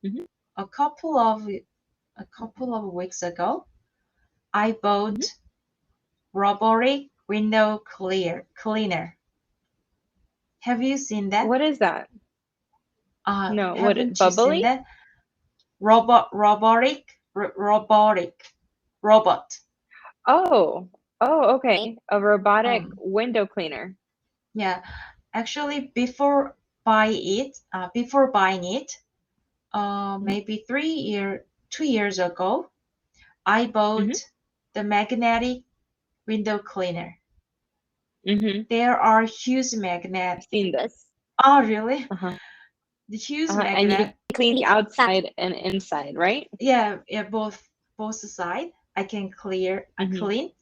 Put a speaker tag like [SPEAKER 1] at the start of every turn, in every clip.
[SPEAKER 1] Mhm.
[SPEAKER 2] a couple of weeks ago, I bought
[SPEAKER 1] Mhm.
[SPEAKER 2] robotic window cleaner. Have you seen that?
[SPEAKER 1] What is that? No,
[SPEAKER 2] Haven't you seen
[SPEAKER 1] bubbly?
[SPEAKER 2] that? Robotic robot.
[SPEAKER 1] Oh, oh, okay. A robotic
[SPEAKER 2] Um,
[SPEAKER 1] window cleaner.
[SPEAKER 2] yeah. Actually, before buying it,
[SPEAKER 1] Mhm.
[SPEAKER 2] maybe 2 years ago, I bought
[SPEAKER 1] Mhm.
[SPEAKER 2] the magnetic window cleaner.
[SPEAKER 1] Mhm.
[SPEAKER 2] There are huge magnet.
[SPEAKER 1] I've seen this.
[SPEAKER 2] Oh, really?
[SPEAKER 1] Uh-huh.
[SPEAKER 2] The huge
[SPEAKER 1] And you
[SPEAKER 2] magnet.
[SPEAKER 1] can clean the outside and inside, right?
[SPEAKER 2] Yeah, both side. I
[SPEAKER 1] Mhm.
[SPEAKER 2] clean.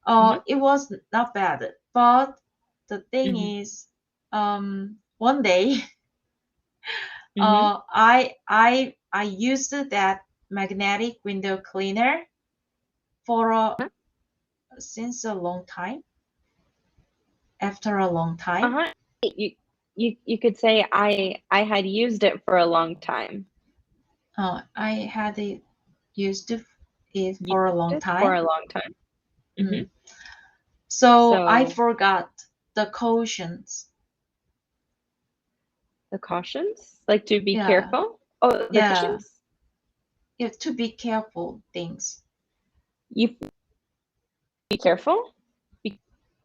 [SPEAKER 1] Mhm.
[SPEAKER 2] It was not bad, but the thing
[SPEAKER 1] Mhm.
[SPEAKER 2] is, one day,
[SPEAKER 1] Mhm.
[SPEAKER 2] I used that magnetic window cleaner for since a long time. After a long time,
[SPEAKER 1] Uh-huh. You you could say I had used it for a long time.
[SPEAKER 2] I had used it
[SPEAKER 1] Used
[SPEAKER 2] for a long
[SPEAKER 1] it for
[SPEAKER 2] time.
[SPEAKER 1] a long time.
[SPEAKER 2] Mm.
[SPEAKER 1] Mhm.
[SPEAKER 2] So I
[SPEAKER 1] So
[SPEAKER 2] forgot the cautions.
[SPEAKER 1] the cautions, like to be
[SPEAKER 2] Yeah,
[SPEAKER 1] careful. Oh, the
[SPEAKER 2] yeah,
[SPEAKER 1] cautions.
[SPEAKER 2] yeah. To be careful things.
[SPEAKER 1] You be careful. Be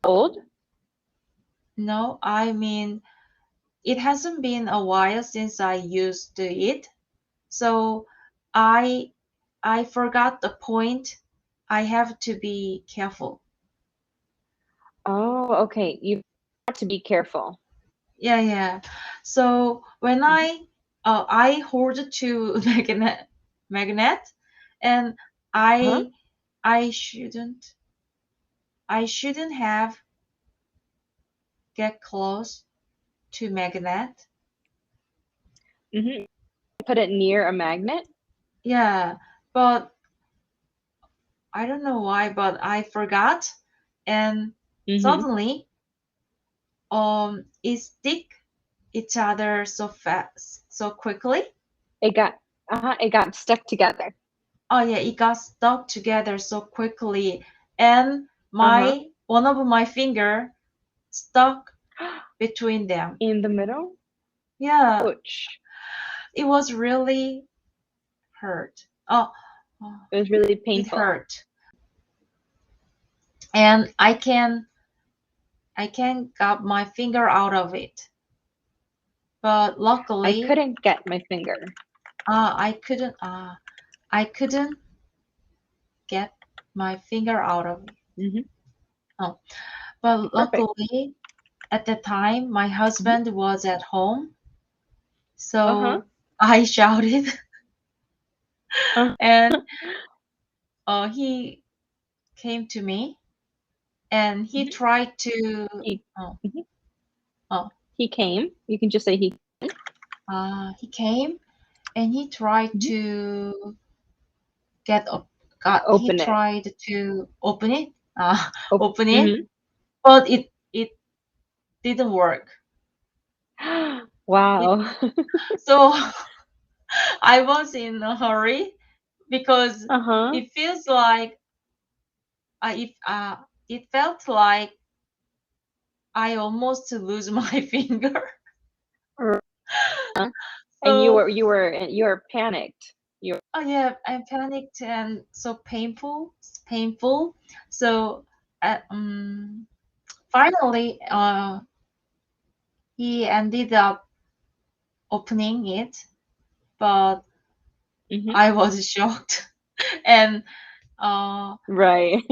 [SPEAKER 1] old.
[SPEAKER 2] No, I mean it hasn't been a while since I used it, so I I forgot the point. I have to be careful.
[SPEAKER 1] Oh, okay. You have to be careful.
[SPEAKER 2] Yeah. So when
[SPEAKER 1] Mhm.
[SPEAKER 2] I hold to magnet, and
[SPEAKER 1] Uh-huh.
[SPEAKER 2] I I shouldn't I shouldn't have get close to magnet.
[SPEAKER 1] Mhm. Put it near a magnet.
[SPEAKER 2] Yeah, but I don't know why, but I forgot, and
[SPEAKER 1] Mhm.
[SPEAKER 2] suddenly it stick each other so fast, so quickly.
[SPEAKER 1] It got stuck together.
[SPEAKER 2] Oh yeah, it got stuck together so quickly, and
[SPEAKER 1] Uh-huh.
[SPEAKER 2] my one of my finger stuck between them.
[SPEAKER 1] In the middle.
[SPEAKER 2] Yeah,
[SPEAKER 1] Ouch.
[SPEAKER 2] it was really hurt. Oh,
[SPEAKER 1] It was really
[SPEAKER 2] it
[SPEAKER 1] painful.
[SPEAKER 2] hurt, and I can got my finger out of it, but
[SPEAKER 1] I
[SPEAKER 2] luckily,
[SPEAKER 1] couldn't get my finger.
[SPEAKER 2] uh, I couldn't. Uh, I couldn't get my finger out of it.
[SPEAKER 1] Mhm.
[SPEAKER 2] Oh, but
[SPEAKER 1] Perfect.
[SPEAKER 2] luckily, at the time, my
[SPEAKER 1] Mhm.
[SPEAKER 2] husband was at home,
[SPEAKER 1] Uh-huh.
[SPEAKER 2] so I shouted,
[SPEAKER 1] Uh,
[SPEAKER 2] and he came to me, and he
[SPEAKER 1] mhm.
[SPEAKER 2] tried to.
[SPEAKER 1] He
[SPEAKER 2] Oh,
[SPEAKER 1] mhm.
[SPEAKER 2] oh,
[SPEAKER 1] He came. You can just say he.
[SPEAKER 2] he came, and he tried
[SPEAKER 1] Mhm.
[SPEAKER 2] to get up. He
[SPEAKER 1] Open it.
[SPEAKER 2] tried to open it. Open it,
[SPEAKER 1] Mhm.
[SPEAKER 2] but it didn't work. It
[SPEAKER 1] Wow.
[SPEAKER 2] so I was in a hurry because
[SPEAKER 1] Uh-huh.
[SPEAKER 2] it feels like it felt like I almost lose my finger.
[SPEAKER 1] R And
[SPEAKER 2] So
[SPEAKER 1] you were panicked. You
[SPEAKER 2] yeah, I panicked and so painful. It's painful. So uh, um, finally, he ended up opening it, but
[SPEAKER 1] Mhm.
[SPEAKER 2] I was shocked. And uh,
[SPEAKER 1] Right.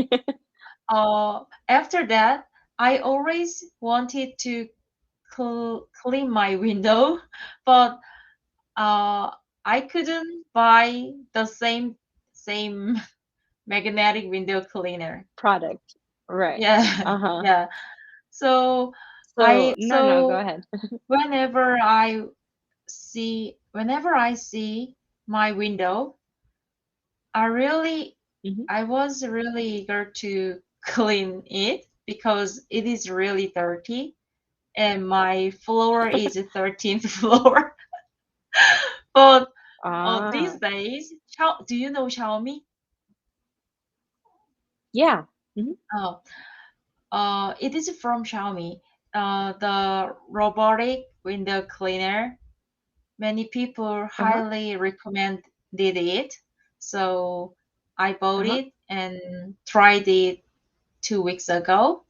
[SPEAKER 2] after that, I always wanted to clean my window, but uh, I couldn't buy the same magnetic window cleaner.
[SPEAKER 1] Product. Right.
[SPEAKER 2] Yeah,
[SPEAKER 1] Uh-huh.
[SPEAKER 2] yeah. So
[SPEAKER 1] So no, no, go ahead.
[SPEAKER 2] whenever I see my window, I really
[SPEAKER 1] Mhm.
[SPEAKER 2] I was really eager to clean it because it is really dirty, and my floor is the 13th floor. But these
[SPEAKER 1] Ah,
[SPEAKER 2] days, do you know Xiaomi?
[SPEAKER 1] yeah. Mhm.
[SPEAKER 2] Oh, it is from Xiaomi. The robotic window cleaner. Many people
[SPEAKER 1] Uh-huh.
[SPEAKER 2] highly recommended it, so I bought
[SPEAKER 1] Uh-huh.
[SPEAKER 2] it and tried it 2 weeks ago.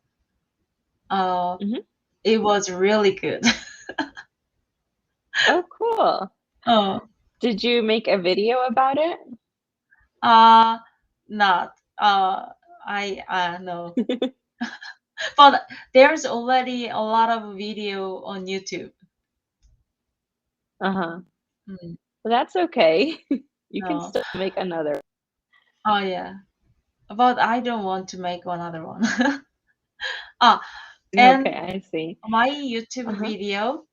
[SPEAKER 2] Uh,
[SPEAKER 1] Mhm.
[SPEAKER 2] it was really good.
[SPEAKER 1] Oh, cool.
[SPEAKER 2] Oh,
[SPEAKER 1] Did you make a video about it?
[SPEAKER 2] uh, not. I no. But there's already a lot of video on YouTube.
[SPEAKER 1] Uh-huh.
[SPEAKER 2] Mm,
[SPEAKER 1] Well, that's okay. You can
[SPEAKER 2] no.
[SPEAKER 1] still make another.
[SPEAKER 2] Oh yeah. But I don't want to make another one. Ah,
[SPEAKER 1] Okay,
[SPEAKER 2] and
[SPEAKER 1] I see.
[SPEAKER 2] my YouTube
[SPEAKER 1] Uh-huh.
[SPEAKER 2] video